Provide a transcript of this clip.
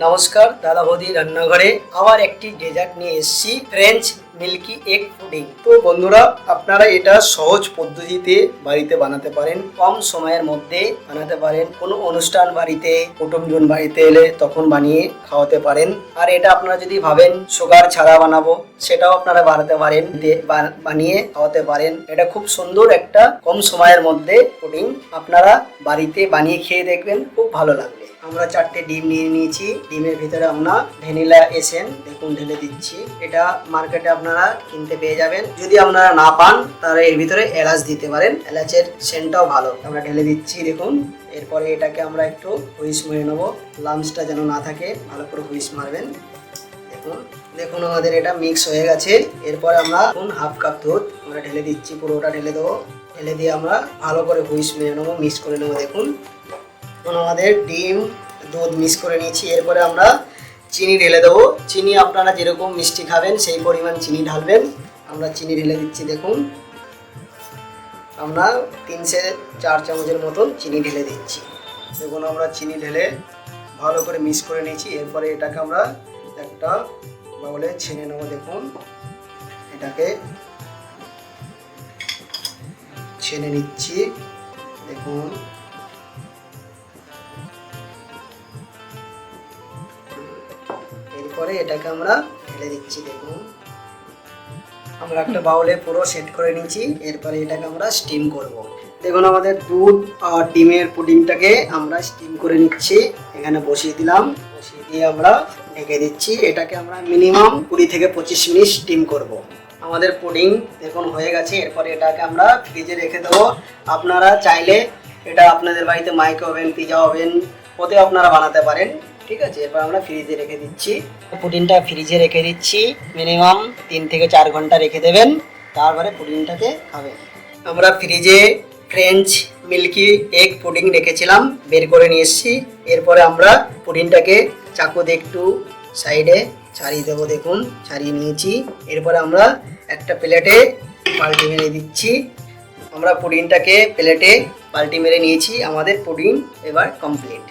নমস্কার দাদা বৌদি রান্নাঘরে আবার একটি ডেজার্ট নিয়ে এসেছি, ফ্রেঞ্চ মিল্কি এগ পুডিং। তো বন্ধুরা, আপনারা এটা সহজ পদ্ধতিতে বাড়িতে বানাতে পারেন, কম সময়ের মধ্যে বানাতে পারেন। কোনো অনুষ্ঠান বাড়িতে, কুটুমজন বাড়িতে এলে তখন বানিয়ে খাওয়াতে পারেন। আর এটা আপনারা যদি ভাবেন সুগার ছাড়া বানাবো, সেটাও আপনারা বানাতে পারেন, বানিয়ে খাওয়াতে পারেন। এটা খুব সুন্দর একটা কম সময়ের মধ্যে পুডিং, আপনারা বাড়িতে বানিয়ে খেয়ে দেখবেন, খুব ভালো লাগবে। আমরা 4টে ডিম নিয়ে নিয়েছি। ডিমের ভিতরে আমরা ভ্যানিলা এসেন্স দেখুন ঢেলে দিচ্ছি। এটা মার্কেটে আপনারা কিনতে পেয়ে যাবেন। যদি আপনারা না পান তাহলে এর ভিতরে এলাচ দিতে পারেন, এলাচের সেন্টটাও ভালো। আমরা ঢেলে দিচ্ছি দেখুন। এরপরে এটাকে আমরা একটু হুইস মেরে নেবো, লামসটা যেন না থাকে, ভালো করে হুইস মারবেন। দেখুন আমাদের এটা মিক্স হয়ে গেছে। এরপরে আমরা হাফ কাপ দুধ আমরা ঢেলে দিচ্ছি, পুরোটা ঢেলে দেবো। ঢেলে দিয়ে আমরা ভালো করে হুইস মেরে নেবো, মিক্স করে নেবো। দেখুন আমাদের ডিম দুধ মিক্স করে নিয়েছি। এরপরে আমরা চিনি ঢেলে দেবো। চিনি আপনারা যেরকম মিষ্টি খাবেন সেই পরিমাণ চিনি ঢালবেন। আমরা চিনি ঢেলে দিচ্ছি। দেখুন আমরা 3-4 চামচের মতন চিনি ঢেলে দিচ্ছি। দেখুন আমরা চিনি ঢেলে ভালো করে মিক্স করে নিয়েছি। এরপরে এটাকে আমরা একটা বাউলে ছেনে নেবো। দেখুন এটাকে ছেনে নিচ্ছি। দেখুন এরপরে এটাকে আমরা ঢেলে দিচ্ছি। দেখুন আমরা একটা বাউলে পুরো সেট করে নিয়েছি। এরপরে এটাকে আমরা স্টিম করব। দেখুন আমাদের দুধ আর ডিমের পুডিংটাকে আমরা স্টিম করে নিচ্ছি। এখানে বসিয়ে দিলাম, বসিয়ে দিয়ে আমরা ঢেকে দিচ্ছি। এটাকে আমরা মিনিমাম 20 থেকে 25 মিনিট স্টিম করব। আমাদের পুডিং দেখুন হয়ে গেছে। এরপরে এটাকে আমরা ফ্রিজে রেখে দেবো। আপনারা চাইলে এটা আপনাদের বাড়িতে মাইক্রো ওভেন, পিজা ওভেন, ওতেও আপনারা বানাতে পারেন। ঠিক আছে, এরপর আমরা ফ্রিজে রেখে দিচ্ছি। পুডিংটা ফ্রিজে রেখে দিচ্ছি, মিনিমাম 3 থেকে 4 ঘন্টা রেখে দেবেন, তারপরে পুডিংটাকে খাবেন। আমরা ফ্রিজে ফ্রেঞ্চ মিল্কি এগ পুডিং রেখেছিলাম, বের করে নিয়ে এসেছি। এরপরে আমরা পুডিংটাকে চাকু দিয়ে একটু সাইডে ছাড়িয়ে দেবো। দেখুন ছাড়িয়ে নিয়েছি। এরপরে আমরা একটা প্লেটে পাল্টি মেরে দিচ্ছি। আমরা পুডিংটাকে প্লেটে পাল্টি মেরে নিয়েছি। আমাদের পুডিং এবার কমপ্লিট।